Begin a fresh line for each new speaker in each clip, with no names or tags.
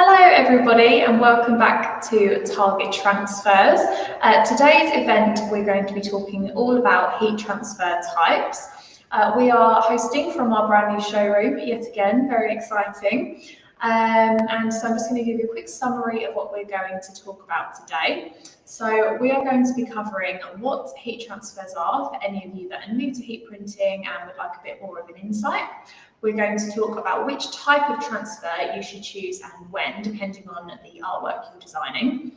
Hello everybody and welcome back to Target Transfers. Today's event we're going to be talking all about heat transfer types. We are hosting from our brand new showroom yet again, very exciting. And so I'm just going to give you a quick summary of what we're going to talk about today. So we are going to be covering what heat transfers are for any of you that are new to heat printing and would like a bit more of an insight. We're going to talk about which type of transfer you should choose and when, depending on the artwork you're designing.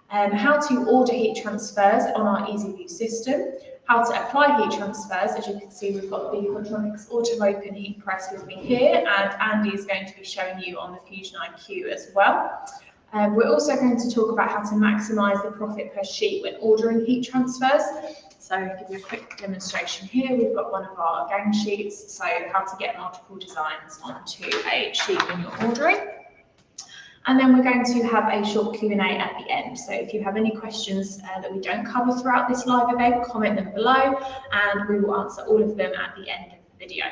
How to order heat transfers on our EasyView system, how to apply heat transfers. As you can see, we've got the Quadronics Auto Open heat press with me here, and Andy is going to be showing you on the Fusion IQ as well. We're also going to talk about how to maximise the profit per sheet when ordering heat transfers. So I'll give you a quick demonstration here. We've got one of our gang sheets, so how to get multiple designs onto a sheet when you're ordering. And then we're going to have a short Q&A at the end. So if you have any questions that we don't cover throughout this live event, comment them below and we will answer all of them at the end of the video.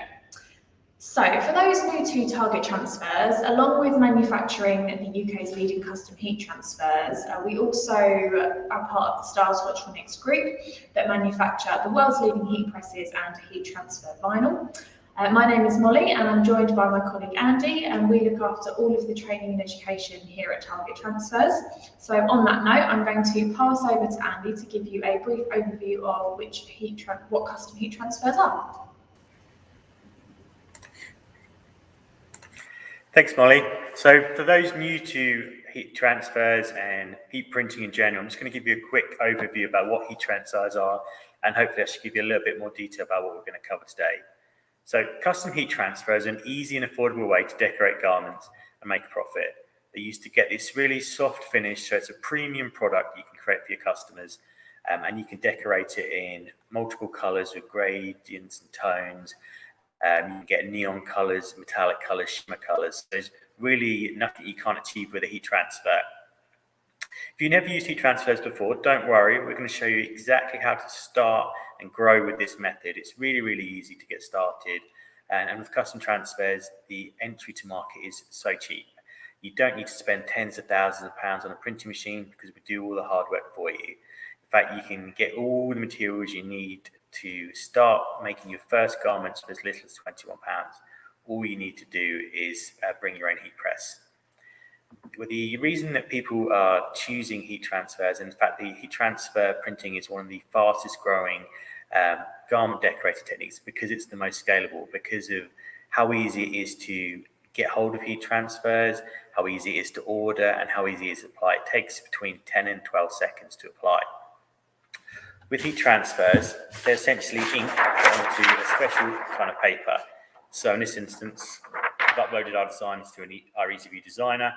So for those new to Target Transfers, along with manufacturing the UK's leading custom heat transfers, we also are part of the Styles Quadronics group that manufacture the world's leading heat presses and heat transfer vinyl. My name is Molly and I'm joined by my colleague Andy, and we look after all of the training and education here at Target Transfers. So on that note, I'm going to pass over to Andy to give you a brief overview of what custom heat transfers are.
Thanks, Molly. So for those new to heat transfers and heat printing in general, I'm just going to give you a quick overview about what heat transfers are, and hopefully I should give you a little bit more detail about what we're going to cover today. So custom heat transfer is an easy and affordable way to decorate garments and make a profit. They used to get this really soft finish, so it's a premium product you can create for your customers, and you can decorate it in multiple colors with gradients and tones. You can get neon colors, metallic colors, shimmer colors. There's really nothing you can't achieve with a heat transfer. If you've never used heat transfers before, don't worry. We're going to show you exactly how to start and grow with this method. It's really, really easy to get started. And with custom transfers, the entry to market is so cheap. You don't need to spend tens of thousands of pounds on a printing machine because we do all the hard work for you. In fact, you can get all the materials you need to start making your first garments for as little as £21. All you need to do is bring your own heat press. Well, the reason that people are choosing heat transfers, in fact, the heat transfer printing is one of the fastest growing garment decorating techniques because it's the most scalable, because of how easy it is to get hold of heat transfers, how easy it is to order, and how easy it is to apply. It takes between 10 and 12 seconds to apply. With heat transfers, they're essentially ink put onto a special kind of paper. So in this instance, I've uploaded our designs to our EasyView designer,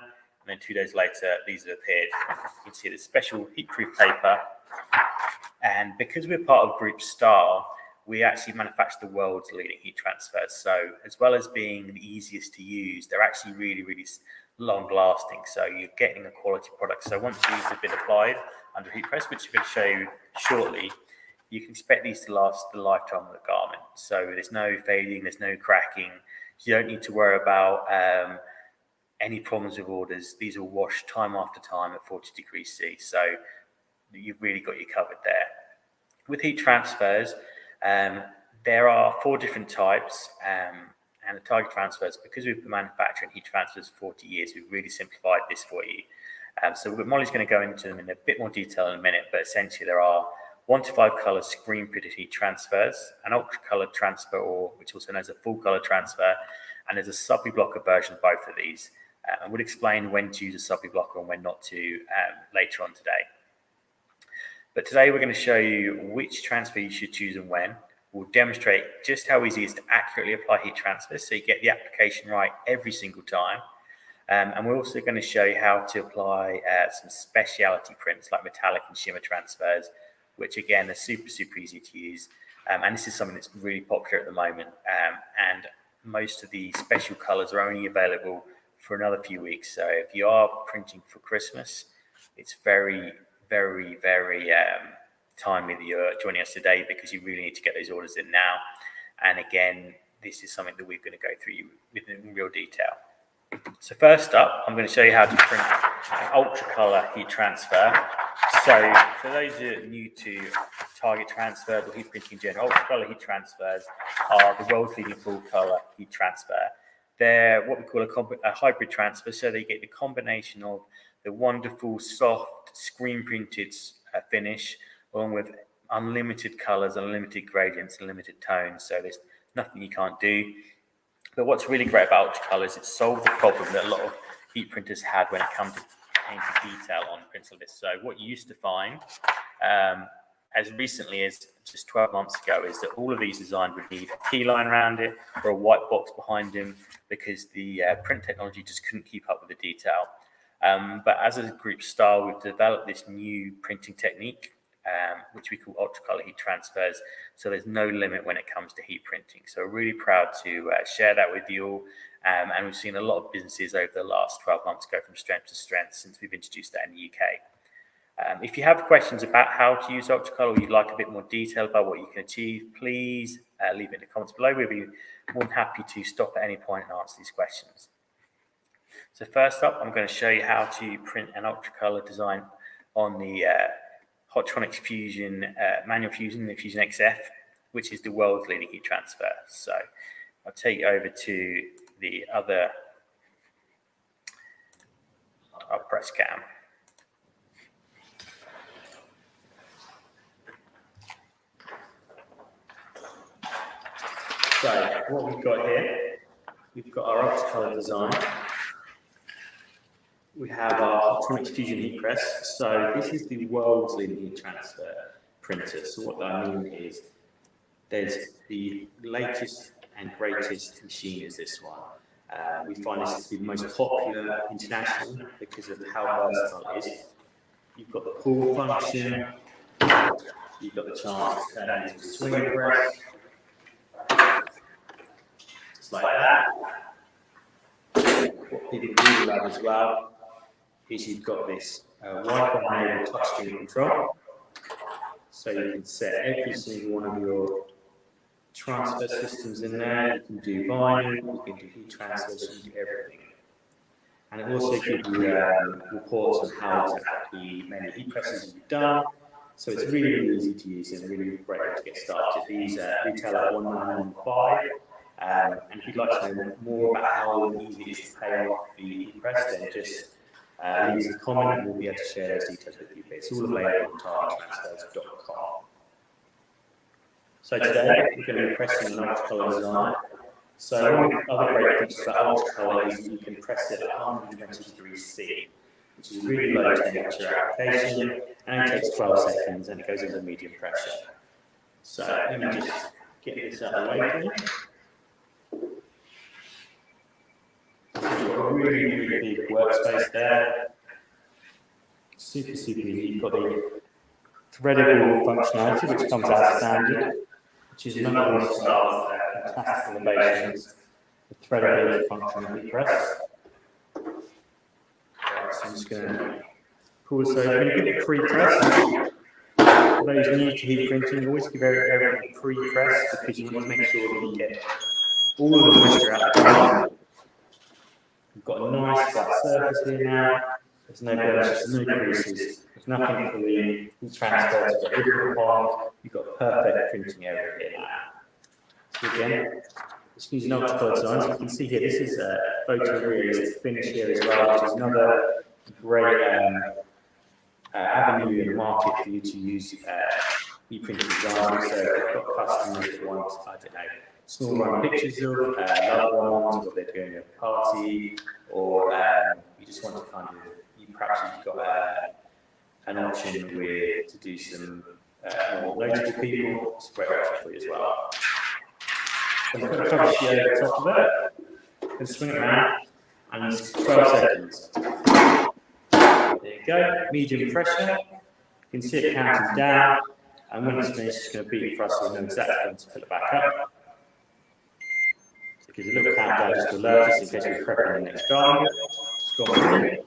and then 2 days later, these have appeared. You can see the special heat-proof paper. And because we're part of Group Star, we actually manufacture the world's leading heat transfers. So as well as being the easiest to use, they're actually really, really long-lasting. So you're getting a quality product. So once these have been applied under heat press, which I'm going to show you shortly, you can expect these to last the lifetime of the garment. So there's no fading, there's no cracking. You don't need to worry about any problems with orders. These will wash time after time at 40 degrees C. So you've really got you covered there. With heat transfers, there are 4 different types, and the Target Transfers, because we've been manufacturing heat transfers for 40 years, we've really simplified this for you. So Molly's going to go into them in a bit more detail in a minute, but essentially there are 1 to 5 color screen printed heat transfers, an Octa-Color transfer, or which also known as a full color transfer, and there's a SubliBlocker version of both of these. And we'll explain when to use a SubliBlocker and when not to later on today. But today we're going to show you which transfer you should choose and when. We'll demonstrate just how easy it is to accurately apply heat transfers so you get the application right every single time. And we're also going to show you how to apply some specialty prints like metallic and shimmer transfers, which again are super, super easy to use. And this is something that's really popular at the moment. And most of the special colors are only available for another few weeks. So if you are printing for Christmas, it's very, very, very timely that you're joining us today, because you really need to get those orders in now. And again, this is something that we're going to go through with in real detail. So first up, I'm going to show you how to print an UltraColour heat transfer. So for those who are new to target transfers or heat printing in general, UltraColour heat transfers are the world's leading full colour heat transfer. They're what we call a hybrid transfer, so they get the combination of the wonderful, soft, screen-printed finish, along with unlimited colours, unlimited gradients, unlimited tones. So there's nothing you can't do. But what's really great about UltraColour is it solved the problem that a lot of heat printers had when it came to detail on prints like this. So what you used to find, as recently as just 12 months ago, is that all of these designs would need a key line around it or a white box behind them because the print technology just couldn't keep up with the detail. But as a group style, we've developed this new printing technique, which we call UltraColour heat transfers. So there's no limit when it comes to heat printing. So we're really proud to share that with you all. And we've seen a lot of businesses over the last 12 months go from strength to strength since we've introduced that in the UK. If you have questions about how to use UltraColour or you'd like a bit more detail about what you can achieve, please leave it in the comments below. We'll be more than happy to stop at any point and answer these questions. So first up, I'm going to show you how to print an UltraColour design on the Hotronics Fusion manual Fusion, the Fusion XF, which is the world's leading heat transfer. So I'll take you over to the other, I'll press cam. So what we've got here, we've got our UltraColour design. We have our Hotronics Fusion heat press. So this is the world's leading heat transfer printer. So what that means is there's the latest and greatest machine is this one. We find this to be the most popular internationally because of how versatile it is. You've got the pull function, you've got the chance to turn it into a swing press, just like that. What people really love as well is you've got this Wi-Fi enabled touchscreen control, so you can set every single one of your transfer systems in there. You can do vinyl, you can do heat transfers, you can do everything. And it also gives you reports on how exactly many heat presses you've done. So it's really, really easy to use and really great to get started. These retail at $1995. And if you'd like to know more about how easy it is to pay off the heat press, then just leave us a comment and we'll be able to share those details with you. But it's all available on targettransfers.com. So today we're going to be pressing an UltraColour design. So one of the other great features about UltraColour is that you can press it at 120 degrees C, which is a really low temperature application, and it takes 12 seconds and it goes under medium pressure. So let me just get this out of the way for you. You've got a really, really big workspace there. Super easy. You've got the threadable functionality, which comes as standard, which is another one of Star's fantastic innovations, the threadability function of the press. Right, so I'm just going to pull this over. I'm going to give it pre-press. For those new to heat printing, always give everything pre-press because you want to make sure that you get all of the moisture out of the design. We've got a nice flat surface here now. There's no burnishes, no creases. There's nothing for the heat transfer to get rid of. You've got perfect printing area here now. So again, just using UltraColour designs, you can see here this is a photorealistic finish here as well, which is another great avenue in the market for you to use heat printing designs. So if you've got customers that want, I don't know, small run pictures of loved ones, or they're doing a party, or you just want to kind of, perhaps you've got an option to do some more notable people. It's a great option for you as well. So I'm going to cover sheet over the top of it, and swing it around, and 12 seconds. There you go, medium pressure. You can see it counting down, and when it's finished, it's going to beep for us so we know exactly when to pull it back up. So it gives a little countdown just to alert us in case we're prepping the next garment. It's gone through.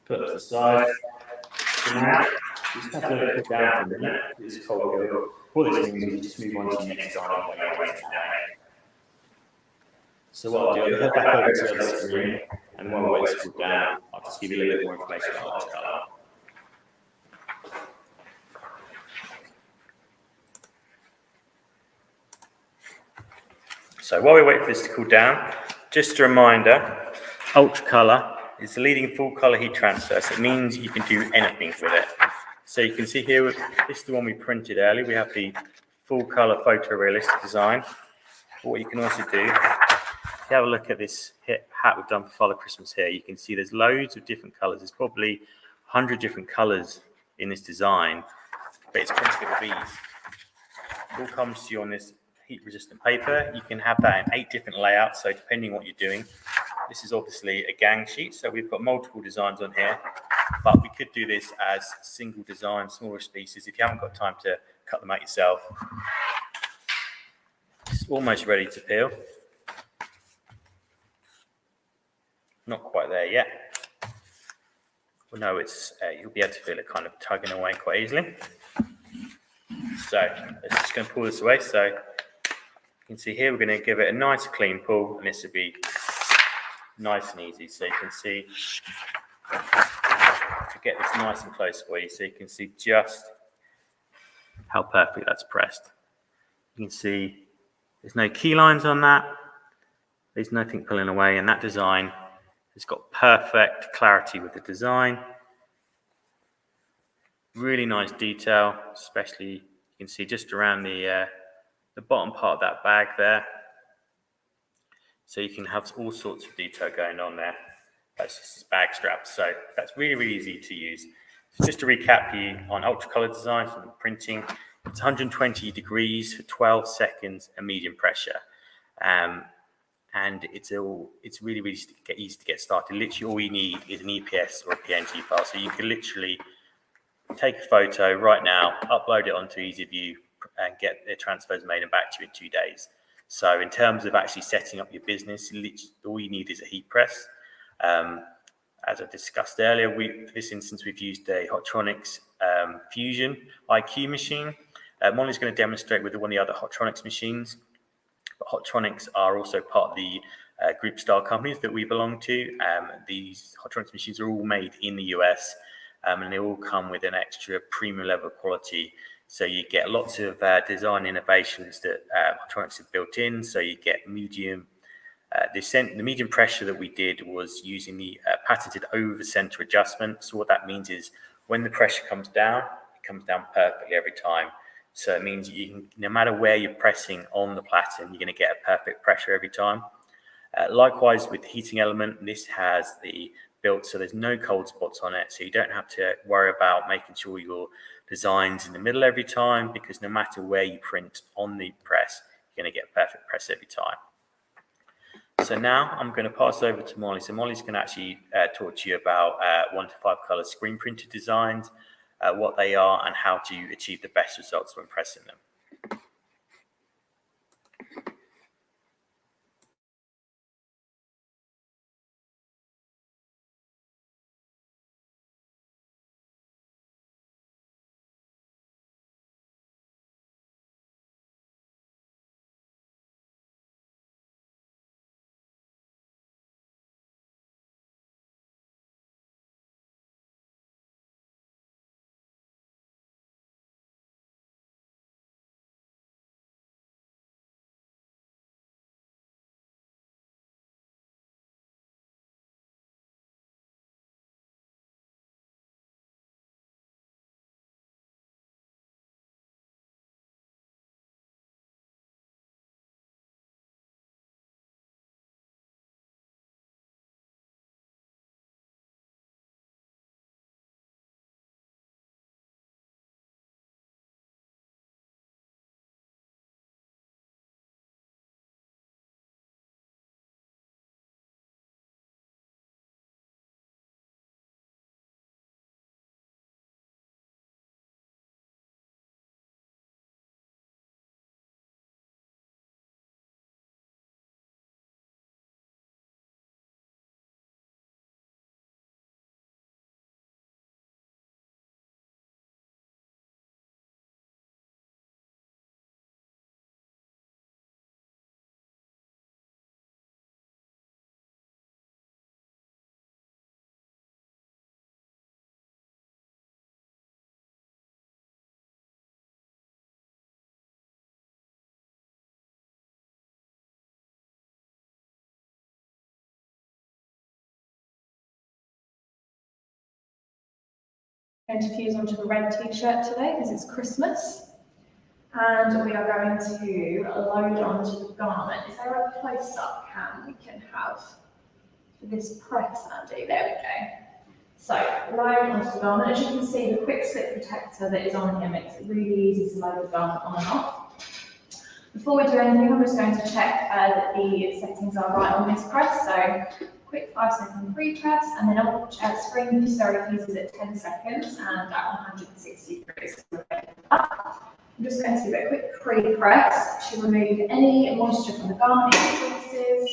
Put it to the side. So now, you just have to let it cool down for a minute. It's cold here. What this means is you just move on to the next garment while you're waiting. So what I'll do, I'll head back over to the other screen, and while we wait to cool down, I'll just give you a little bit more information about Octa-Color. So while we wait for this to cool down, just a reminder, Octa-Color is the leading full color heat transfer, so it means you can do anything with it. So you can see here, this is the one we printed earlier. We have the full color photorealistic design. But what you can also do, if you have a look at this hat we've done for Father Christmas here, you can see there's loads of different colors. There's probably 100 different colors in this design, but it's printed with these. It all comes to you on this heat-resistant paper. You can have that in 8 different layouts, so depending on what you're doing. This is obviously a gang sheet, so we've got multiple designs on here, but we could do this as single design, smaller pieces, if you haven't got time to cut them out yourself. It's almost ready to peel. Not quite there yet. Well, no, it's you'll be able to feel it kind of tugging away quite easily. So let's just going to pull this away. So you can see here, we're going to give it a nice clean pull, and this will be nice and easy. So you can see, to get this nice and close for you, so you can see just how perfectly that's pressed. You can see there's no key lines on that. There's nothing pulling away, and that design has got perfect clarity with the design. Really nice detail, especially you can see just around the bottom part of that bag there. So you can have all sorts of detail going on there. That's just this bag strap, so that's really, really easy to use. So just to recap you on Octa-Color design for printing, it's 120 degrees for 12 seconds and medium pressure. And it's really, really easy to get started. Literally all you need is an EPS or a PNG file. So you can literally take a photo right now, upload it onto EasyView, and get the transfers made and back to you in 2 days. So in terms of actually setting up your business, all you need is a heat press. As I discussed earlier, for this instance, we've used a Hotronics Fusion IQ machine. Molly's going to demonstrate with one of the other Hotronics machines. But Hotronics are also part of the group style companies that we belong to. These Hotronics machines are all made in the US, and they all come with an extra premium level of quality. So you get lots of design innovations that Hotronics have built in. So you get medium. The medium pressure that we did was using the patented over-center adjustment. So what that means is when the pressure comes down, it comes down perfectly every time. So it means you can, no matter where you're pressing on the platen, you're going to get a perfect pressure every time. Likewise with the heating element, this has the built so there's no cold spots on it, so you don't have to worry about making sure your design's in the middle every time, because no matter where you print on the press, you're going to get perfect press every time. So now I'm going to pass over to Molly. So Molly's going to actually talk to you about 1 to 5 color screen printed designs, what they are, and how to achieve the best results when pressing them.
I'm going to fuse onto the red t-shirt today because it's Christmas. And we are going to load onto the garment. Is there a close-up cam we can have for this press, Andy? There we go. So, load onto the garment. As you can see, the quick slip protector that is on here makes it really easy to load the garment on and off. Before we do anything, I'm just going to check that the settings are right on this press. So, quick 5-second pre-press, and then screen fuses at 10 seconds and at 160 degrees. I'm just going to do a quick pre-press to remove any moisture from the garment pieces.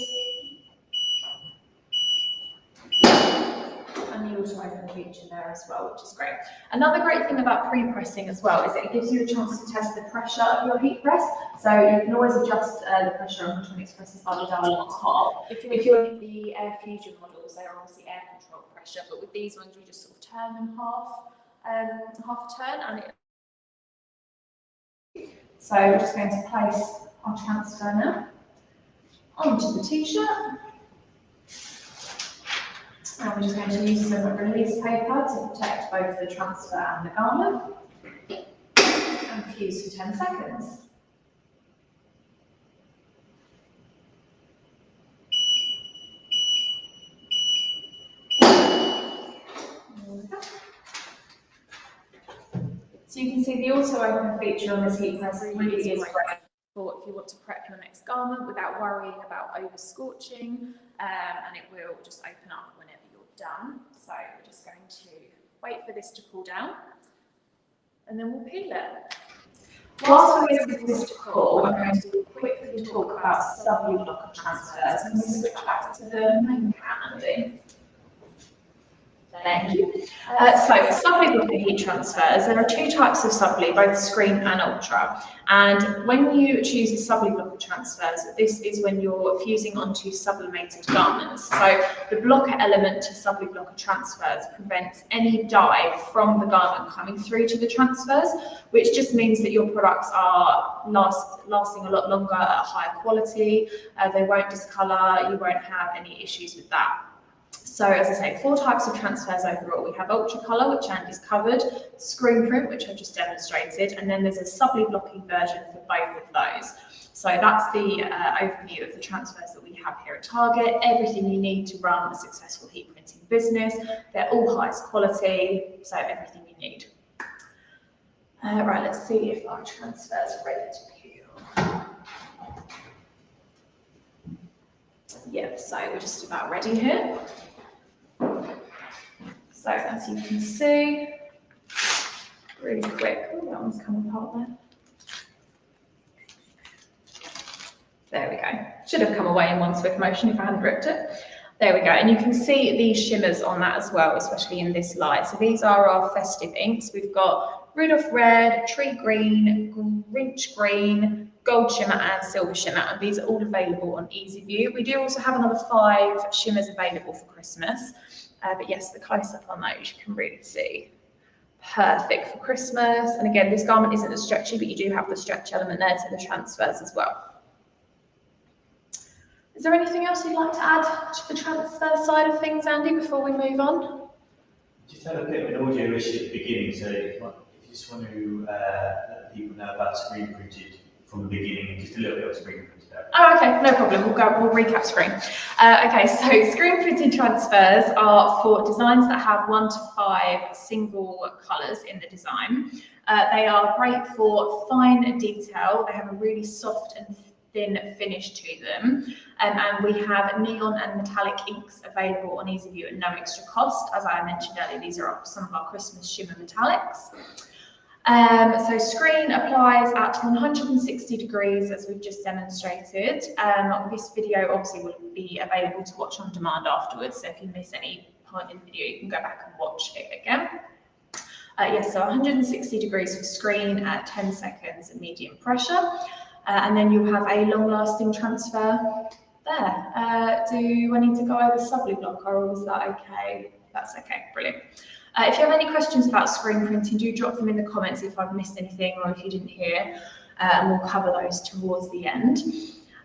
And the auto-open feature there as well, which is great. Another great thing about pre-pressing as well is that it gives you a chance to test the pressure of your heat press. So you can always adjust the pressure on Ultra's presses by the dial on top. If you're in the Air Fusion models, they're obviously air control pressure, but with these ones you just sort of turn them half a turn, and it. So we're just going to place our transfer now onto the t-shirt. And we're just going to use some release paper to protect both the transfer and the garment. And fuse for 10 seconds. So you can see the auto-open feature on this heat press really is great for if you want to prep your next garment without worrying about over-scorching, and it will just open up whenever you're done. So we're just going to wait for this to cool down, and then we'll peel it. Whilst we're waiting for this to cool, I'm going to quickly talk about SubliBlocker transfers. Can we switch back to the main cam, Andy? Thank you. So SubliBlocker heat transfers, there are two types of Subli, both screen and ultra. And when you choose the SubliBlocker transfers, this is when you're fusing onto sublimated garments. So the blocker element to SubliBlocker transfers prevents any dye from the garment coming through to the transfers, which just means that your products are lasting a lot longer at a higher quality. They won't discolor, you won't have any issues with that. So as I say, 4 types of transfers overall. We have UltraColour, which Andy's covered, screen print, which I've just demonstrated, and then there's a Subli-blocking version for both of those. So that's the overview of the transfers that we have here at Target. Everything you need to run a successful heat printing business. They're all highest quality, so everything you need. Right, let's see if our transfers are ready to peel. Yeah, so we're just about ready here. So as you can see, really quick. Oh, that one's come apart there. There we go. Should have come away in one swift motion if I hadn't ripped it. There we go. And you can see these shimmers on that as well, especially in this light. So these are our festive inks. We've got Rudolph Red, Tree Green, Grinch Green, Gold Shimmer and Silver Shimmer. And these are all available on Easy View. We do also have another 5 shimmers available for Christmas. But yes, the close-up on those you can really see. Perfect for Christmas. And again, this garment isn't as stretchy, but you do have the stretch element there to the transfers as well. Is there anything else you'd like to add to the transfer side of things, Andy, before we move on?
Just had a bit of an audio issue at the beginning, so if you just want to let people know about screen printed from the beginning, just a little bit of screen printed.
Oh, okay, no problem. We'll recap screen. Okay, so screen printed transfers are for designs that have 1 to 5 single colours in the design. They are great for fine detail. They have a really soft and thin finish to them. And we have neon and metallic inks available on Easy View at no extra cost. As I mentioned earlier, these are some of our Christmas shimmer metallics. So screen applies at 160 degrees, as we've just demonstrated. This video obviously will be available to watch on demand afterwards, so if you miss any part in the video, you can go back and watch it again. Yes, so 160 degrees for screen at 10 seconds at medium pressure. And then you'll have a long-lasting transfer there. Do I need to go over SubliBlocker, or was that okay? That's okay, brilliant. If you have any questions about screen printing, do drop them in the comments if I've missed anything or if you didn't hear, and we'll cover those towards the end.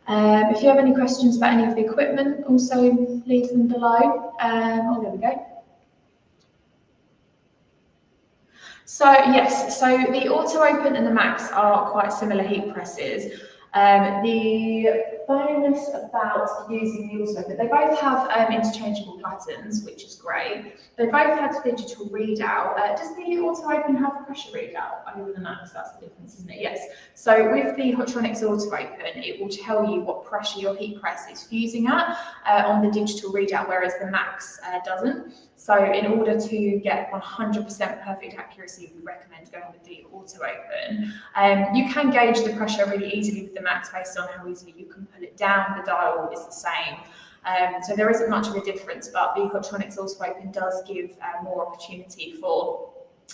If you have any questions about any of the equipment, also leave them below. Oh, there we go. So yes, so the Auto Open and the Max are quite similar heat presses. The bonus about using the Auto Open, they both have interchangeable buttons, which is great. They both have digital readout. Does the Auto Open have a pressure readout over the Max? That's the difference, isn't it? Yes. So with the Hotronics Auto Open, it will tell you what pressure your heat press is fusing at on the digital readout, whereas the Max doesn't. So in order to get 100% perfect accuracy, we recommend going with the Auto Open. You can gauge the pressure really easily with the Max based on how easily you can pull it down. The dial is the same. So there isn't much of a difference, but the Hotronics Auto Open does give more opportunity for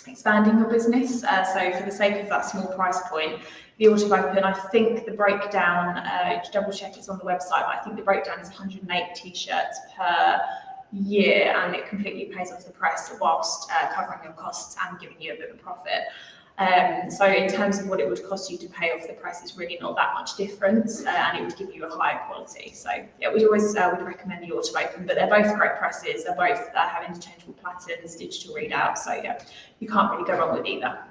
expanding your business. So for the sake of that small price point, the Auto Open, I think the breakdown, double check it's on the website, but I think the breakdown is 108 t-shirts per year, and it completely pays off the press whilst covering your costs and giving you a bit of a profit. So in terms of what it would cost you to pay off the press, is really not that much difference, and it would give you a higher quality. So yeah, we always would recommend the Auto Open, but they're both great presses. They both have interchangeable patterns, digital readouts. So yeah, you can't really go wrong with either.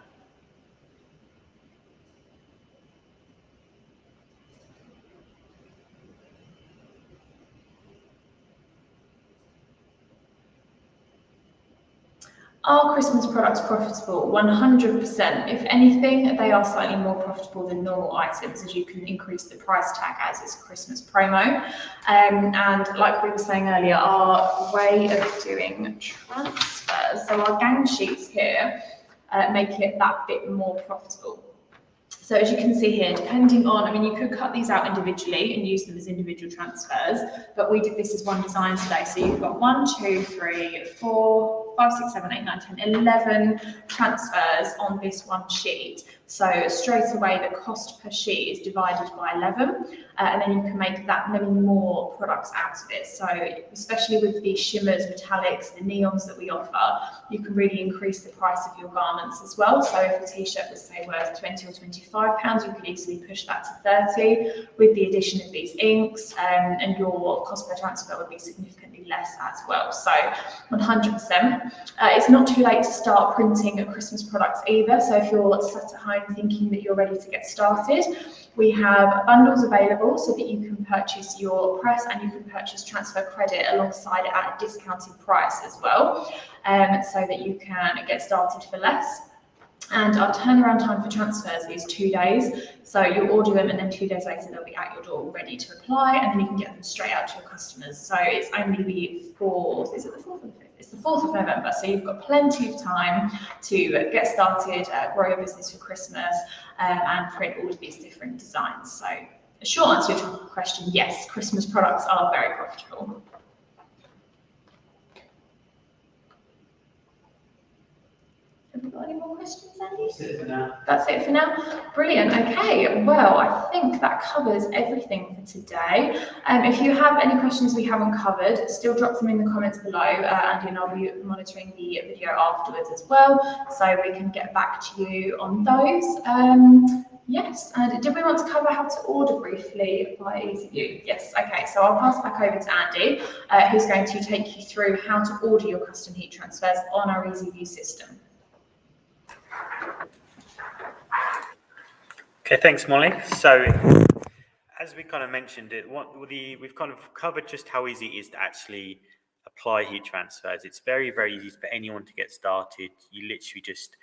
Are Christmas products profitable? 100%. If anything, they are slightly more profitable than normal items, as you can increase the price tag as it's a Christmas promo. And like we were saying earlier, our way of doing transfers, so our gang sheets here make it that bit more profitable. So as you can see here, depending on, I mean, you could cut these out individually and use them as individual transfers, but we did this as one design today. So you've got 1, 2, 3, 4, 5, 6, 7, 8, 9, 10, 11 transfers on this one sheet. So straight away, the cost per sheet is divided by 11, and then you can make that many more products out of it. So especially with the shimmers, metallics, the neons that we offer, you can really increase the price of your garments as well. So if a t-shirt was say worth 20 or 25 pounds, you could easily push that to 30 with the addition of these inks, and your cost per transfer would be significantly less as well. So 100%. It's not too late to start printing Christmas products either. So if you're sat at home thinking that you're ready to get started, we have bundles available so that you can purchase your press and you can purchase transfer credit alongside it at a discounted price as well, so that you can get started for less. And our turnaround time for transfers is 2 days. So you'll order them and then 2 days later they'll be at your door ready to apply, and then you can get them straight out to your customers. So it's only the 4th, is it the 4th or the 5th? It's the 4th of November. So you've got plenty of time to get started, grow your business for Christmas, and print all of these different designs. So a short answer to your question, yes, Christmas products are very profitable. Have we got any more questions, Andy?
That's it for now.
That's it for now. Brilliant. Okay. Well, I think that covers everything for today. If you have any questions we haven't covered, still drop them in the comments below, Andy and I'll be monitoring the video afterwards as well, so we can get back to you on those. Yes, and did we want to cover how to order briefly by EasyView? Yes, okay, so I'll pass back over to Andy, who's going to take you through how to order your custom heat transfers on our EasyView system.
Okay, thanks, Molly. So, as we kind of mentioned, we've kind of covered just how easy it is to actually apply heat transfers. It's very, very easy for anyone to get started. You literally just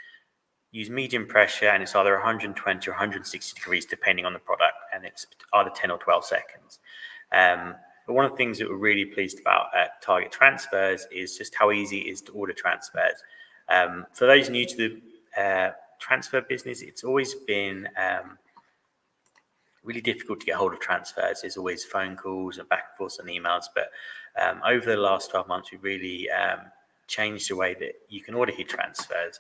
use medium pressure, and it's either 120 or 160 degrees, depending on the product, and it's either 10 or 12 seconds. But one of the things that we're really pleased about at Target Transfers is just how easy it is to order transfers. For those new to the transfer business, it's always been really difficult to get hold of transfers. There's always phone calls and back and forth and emails, but over the last 12 months, we've really changed the way that you can order heat transfers.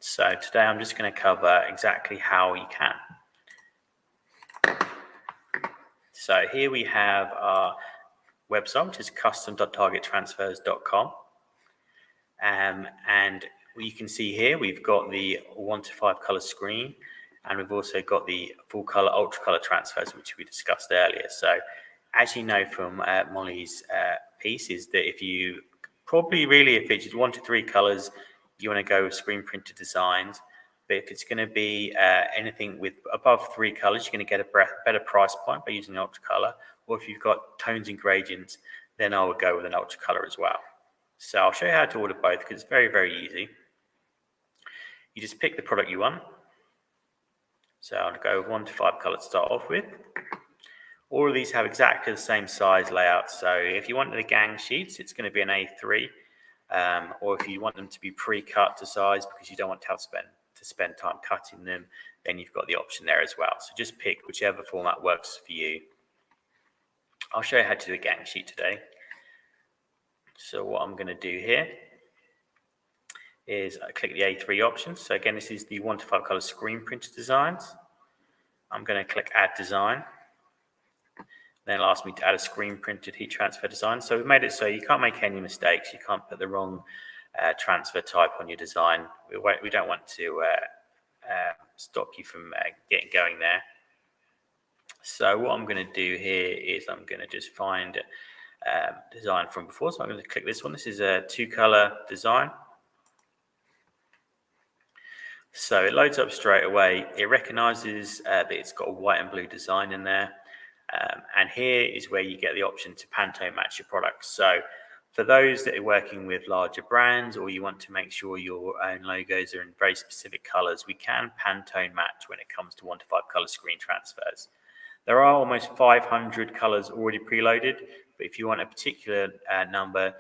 So today I'm just going to cover exactly how you can. So here we have our website, which is custom.targettransfers.com. And you can see here we've got the 1 to 5 color screen, and we've also got the full color UltraColour transfers, which we discussed earlier. So as you know from Molly's piece, is that if you probably really, if it's 1 to 3 colors, you want to go with screen printed designs. But if it's going to be anything with above 3 colors, you're going to get a better price point by using Octa-Color. Or if you've got tones and gradients, then I would go with an Ultra-Color as well. So I'll show you how to order both because it's very, very easy. You just pick the product you want. So I'll go with 1 to 5 colors to start off with. All of these have exactly the same size layout. So if you wanted the gang sheets, it's going to be an A3. Or if you want them to be pre-cut to size because you don't want to spend time cutting them, then you've got the option there as well. So just pick whichever format works for you. I'll show you how to do a gang sheet today. So what I'm going to do here is I click the A3 option. So again, this is the 1 to 5 color screen printed designs. I'm going to click add design. Then it'll ask me to add a screen printed heat transfer design. So we've made it so you can't make any mistakes. You can't put the wrong transfer type on your design. We don't want to stop you from getting going there. So what I'm going to do here is I'm going to just find design from before. So I'm going to click this one. This is a 2-color design. So it loads up straight away. It recognizes that it's got a white and blue design in there. And here is where you get the option to Pantone match your products. So for those that are working with larger brands or you want to make sure your own logos are in very specific colors, we can Pantone match when it comes to 1 to 5 color screen transfers. There are almost 500 colors already preloaded, but if you want a particular number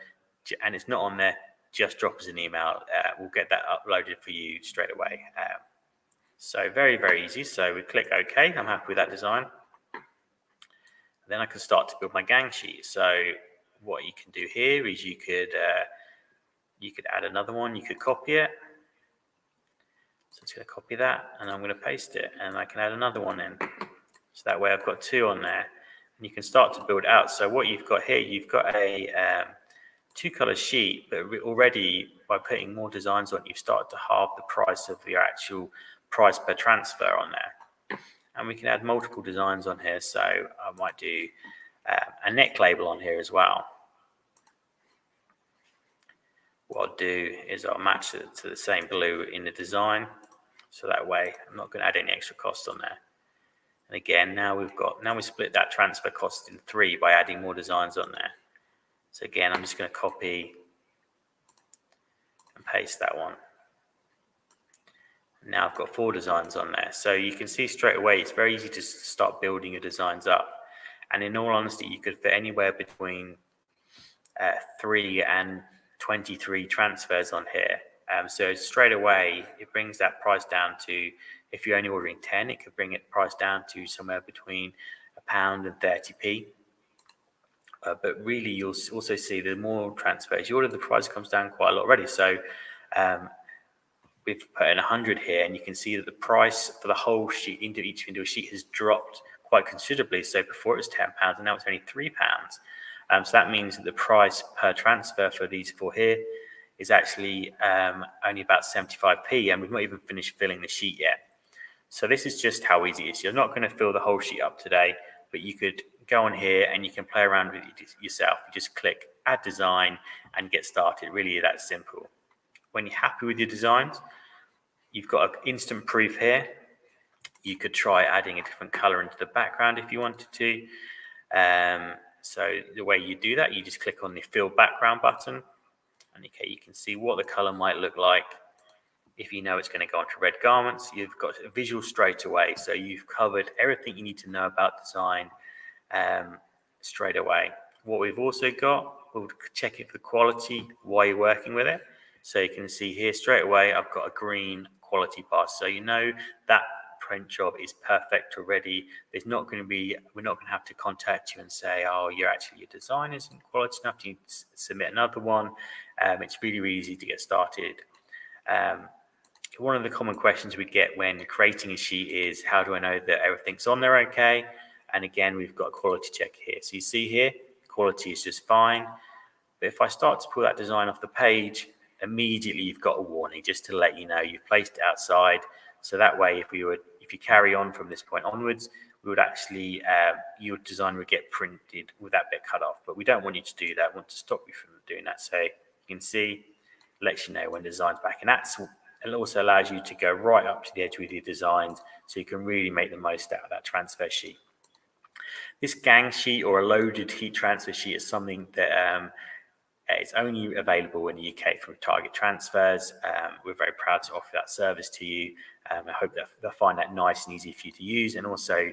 and it's not on there, just drop us an email. We'll get that uploaded for you straight away. So very, very easy. So we click OK. I'm happy with that design. Then I can start to build my gang sheet. So what you can do here is you could add another one. You could copy it. So it's going to copy that, and I'm going to paste it, and I can add another one in. So that way I've got 2 on there, and you can start to build out. So what you've got here, you've got a 2-color sheet, but already by putting more designs on, you've started to halve the price of your actual price per transfer on there. And we can add multiple designs on here. So I might do a neck label on here as well. What I'll do is I'll match it to the same blue in the design. So that way I'm not going to add any extra cost on there. And again, now we split that transfer cost in 3 by adding more designs on there. So again, I'm just going to copy and paste that one. Now I've got 4 designs on there. So you can see straight away, it's very easy to start building your designs up. And in all honesty, you could fit anywhere between 3 and 23 transfers on here. So straight away, it brings that price down to, if you're only ordering 10, it could bring it price down to somewhere between £1 and 30p. But really, you'll also see the more transfers you order, the price comes down quite a lot already. So we've put in 100 here, and you can see that the price for the whole sheet, each individual sheet, has dropped quite considerably. So before it was £10, and now it's only £3. So that means that the price per transfer for these 4 here is actually only about 75p, and we've not even finished filling the sheet yet. So this is just how easy it is. You're not going to fill the whole sheet up today, but you could go on here and you can play around with it yourself. You just click add design and get started. Really that simple. When you're happy with your designs, you've got an instant proof here. You could try adding a different color into the background if you wanted to. So the way you do that, you just click on the fill background button, and okay, you can see what the color might look like. If you know it's going to go onto red garments, you've got a visual straight away. So you've covered everything you need to know about design straight away. What we've also got, we'll check it for quality while you're working with it. So you can see here straight away, I've got a green quality bar. So you know that print job is perfect already. We're not going to have to contact you and say, oh, your design isn't quality enough. You submit another one. It's really, really easy to get started. One of the common questions we get when creating a sheet is, how do I know that everything's on there okay? And again, we've got a quality check here. So you see here, quality is just fine. But if I start to pull that design off the page, immediately you've got a warning just to let you know you've placed it outside. So that way, if you carry on from this point onwards, we would actually, your design would get printed with that bit cut off. But we don't want you to do that. We want to stop you from doing that. So you can see lets you know when the design's back. And it also allows you to go right up to the edge with your designs, so you can really make the most out of that transfer sheet. This gang sheet or a loaded heat transfer sheet is something that it's only available in the UK from Target Transfers. We're very proud to offer that service to you. I hope that they'll find that nice and easy for you to use, and also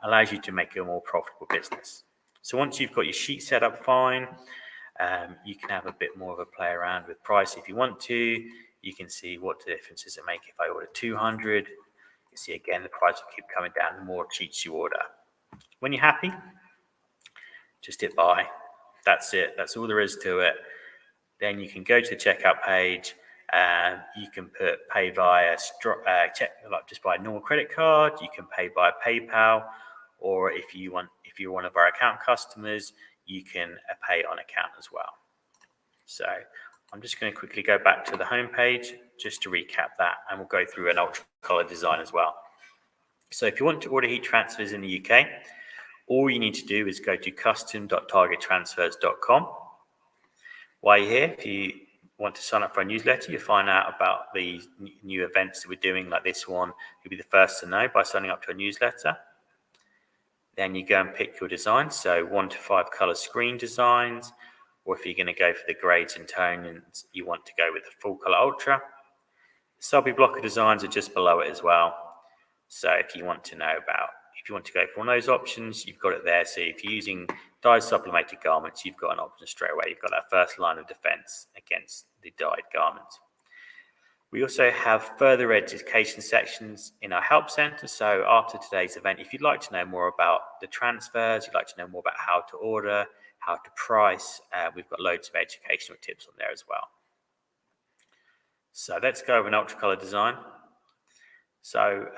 allows you to make a more profitable business. So once you've got your sheet set up fine, you can have a bit more of a play around with price if you want to. You can see what the differences it make if I order 200. You can see again the price will keep coming down the more sheets you order. When you're happy, just hit buy. That's it. That's all there is to it. Then you can go to the checkout page. You can pay via just by a normal credit card. You can pay by PayPal, or if you're one of our account customers, you can pay on account as well. So I'm just going to quickly go back to the home page just to recap that, and we'll go through an UltraColour design as well. So if you want to order heat transfers in the UK, all you need to do is go to custom.targettransfers.com. While you're here, if you want to sign up for a newsletter, you'll find out about the new events that we're doing, like this one. You'll be the first to know by signing up to a newsletter. Then you go and pick your designs, so 1 to 5 color screen designs, or if you're going to go for the grades and tones, you want to go with the full color ultra. The SubliBlocker designs are just below it as well. So if you want to know if you want to go for one of those options, you've got it there. So if you're using dyed sublimated garments, you've got an option straight away. You've got that first line of defense against the dyed garments. We also have further education sections in our help center. So after today's event, if you'd like to know more about the transfers, you'd like to know more about how to order, how to price, we've got loads of educational tips on there as well. So let's go over an UltraColour design. So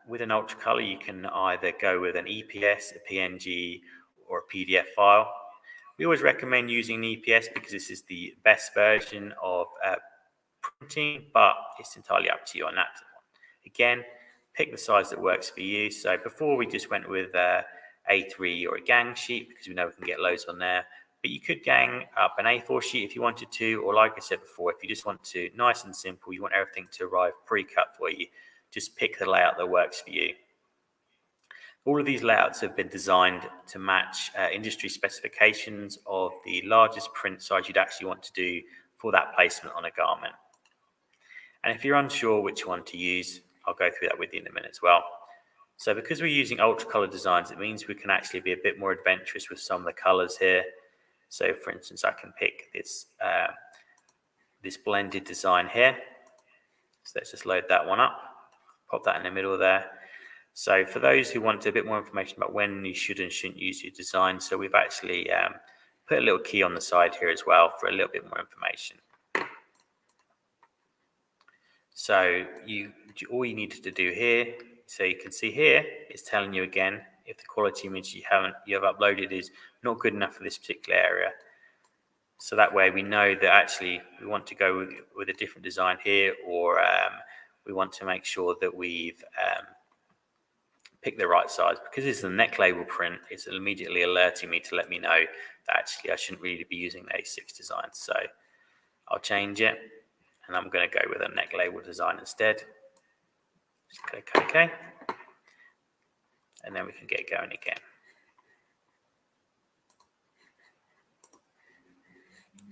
with an UltraColour, you can either go with an EPS, a PNG, or a PDF file. We always recommend using an EPS because this is the best version of printing, but it's entirely up to you on that one. Again, pick the size that works for you. So before we just went with A3 or a gang sheet because we know we can get loads on there, but you could gang up an A4 sheet if you wanted to, or like I said before, if you just want to, nice and simple, you want everything to arrive pre-cut for you, just pick the layout that works for you. All of these layouts have been designed to match industry specifications of the largest print size you'd actually want to do for that placement on a garment. And if you're unsure which one to use, I'll go through that with you in a minute as well. So because we're using UltraColour designs, it means we can actually be a bit more adventurous with some of the colours here. So for instance, I can pick this blended design here. So let's just load that one up, pop that in the middle there. So for those who want a bit more information about when you should and shouldn't use your design, so we've actually put a little key on the side here as well for a little bit more information. So all you needed to do here, so you can see here, it's telling you again if the quality image you have uploaded is not good enough for this particular area. So that way we know that actually we want to go with a different design here, or we want to make sure that we've picked the right size. Because it's a neck label print, it's immediately alerting me to let me know that actually I shouldn't really be using the A6 design. So I'll change it, and I'm going to go with a neck label design instead. Just click OK, and then we can get going again.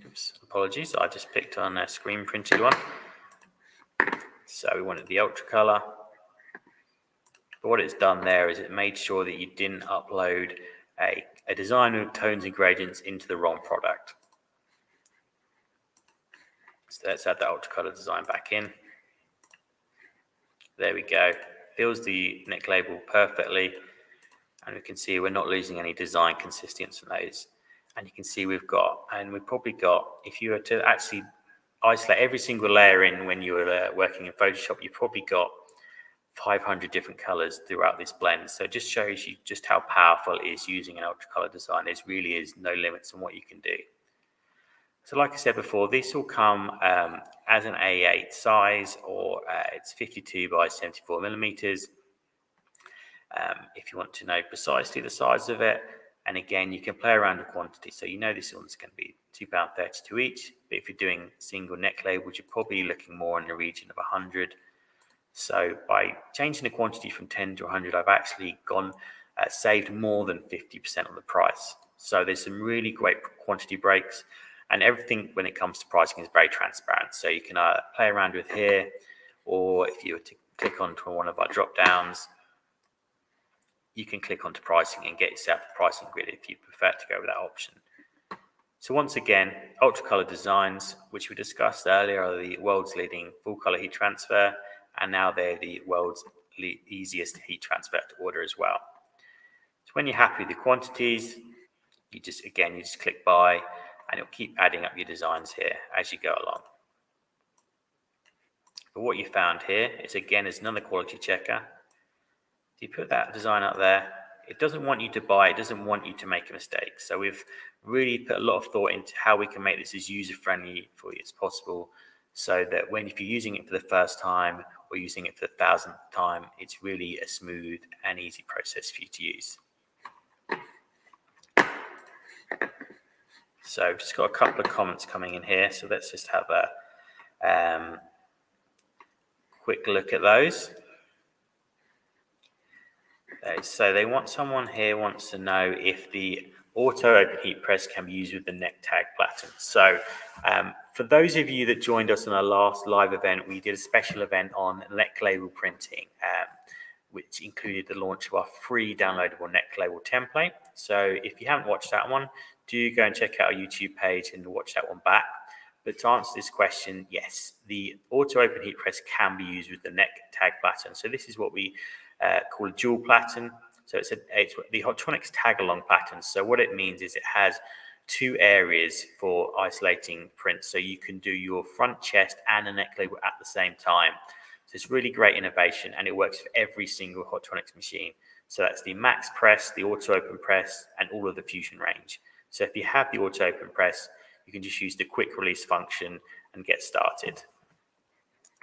Oops, apologies, I just picked on a screen printed one. So we wanted the UltraColour. But what it's done there is it made sure that you didn't upload a design with tones and gradients into the wrong product. So let's add the UltraColour design back in. There we go. Fills the neck label perfectly. And we can see we're not losing any design consistency in those. And you can see we've probably got, if you were to actually isolate every single layer in when you were working in Photoshop, you've probably got 500 different colors throughout this blend. So it just shows you just how powerful it is using an UltraColour design. There really is no limits on what you can do. So like I said before, this will come as an A8 size, or it's 52 by 74 millimeters. If you want to know precisely the size of it, and again, you can play around with quantity. So you know this one's going to be £2.32 each. But if you're doing single neck labels, you're probably looking more in the region of 100. So by changing the quantity from 10 to 100, I've actually saved more than 50% of the price. So there's some really great quantity breaks, and everything when it comes to pricing is very transparent. So you can play around with here, or if you were to click onto one of our drop downs, you can click onto pricing and get yourself a pricing grid if you prefer to go with that option. So once again, UltraColour designs, which we discussed earlier, are the world's leading full color heat transfer, and now they're the world's easiest heat transfer to order as well. So when you're happy with the quantities, you just click buy, and it'll keep adding up your designs here as you go along. But what you found here is another quality checker. If you put that design up there, it doesn't want you to buy, it doesn't want you to make a mistake. So we've really put a lot of thought into how we can make this as user-friendly for you as possible, so that if you're using it for the first time or using it for the 1000th time, it's really a smooth and easy process for you to use. So I've just got a couple of comments coming in here, so let's just have a quick look at those. So someone here wants to know if the auto open heat press can be used with the neck tag platen. So for those of you that joined us on our last live event, we did a special event on neck label printing, which included the launch of our free downloadable neck label template. So if you haven't watched that one, do go and check out our YouTube page and watch that one back. But to answer this question, yes, the auto open heat press can be used with the neck tag platen. So this is what we call a dual platen. So it's the Hotronics tag along platen. So what it means is it has two areas for isolating prints. So you can do your front chest and a neck label at the same time. So it's really great innovation, and it works for every single Hotronics machine. So that's the Max Press, the Auto Open Press, and all of the Fusion range. So if you have the Auto Open Press, you can just use the quick release function and get started.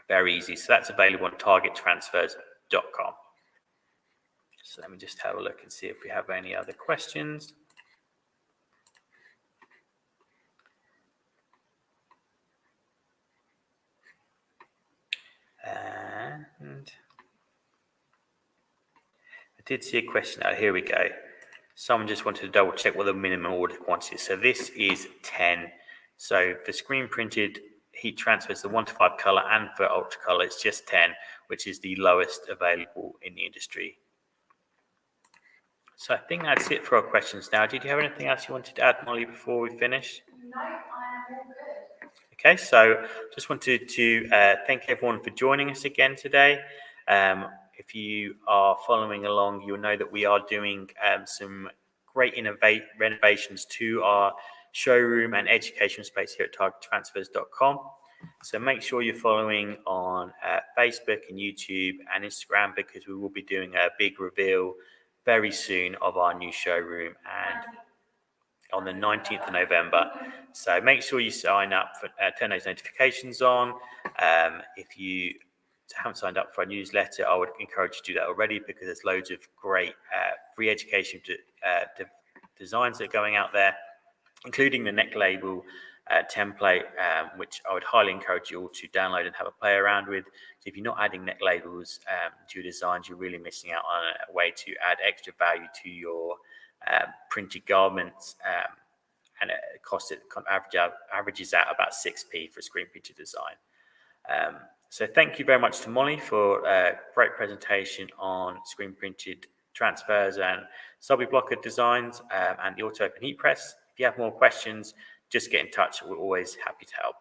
Very easy. So that's available on targettransfers.com. So let me just have a look and see if we have any other questions. And I did see a question. Oh, here we go. Someone just wanted to double check what the minimum order quantity is. So this is 10. So for screen printed heat transfers, the 1 to 5 color, and for UltraColour, it's just 10, which is the lowest available in the industry. So I think that's it for our questions now. Did you have anything else you wanted to add, Molly, before we finish?
No, I am all good.
Okay, so just wanted to thank everyone for joining us again today. If you are following along, you'll know that we are doing some great renovations to our showroom and education space here at targettransfers.com. So make sure you're following on Facebook and YouTube and Instagram, because we will be doing a big reveal very soon of our new showroom, and on the 19th of November. So make sure you sign up, turn those notifications on. If you haven't signed up for our newsletter, I would encourage you to do that already, because there's loads of great free education designs that are going out there, including the neck label template, which I would highly encourage you all to download and have a play around with. So if you're not adding neck labels to your designs, you're really missing out on a way to add extra value to your printed garments, and it averages out about 6p for a screen printed design. So thank you very much to Molly for a great presentation on screen printed transfers and SubliBlocker designs and the auto open heat press. If you have more questions, just get in touch. We're always happy to help.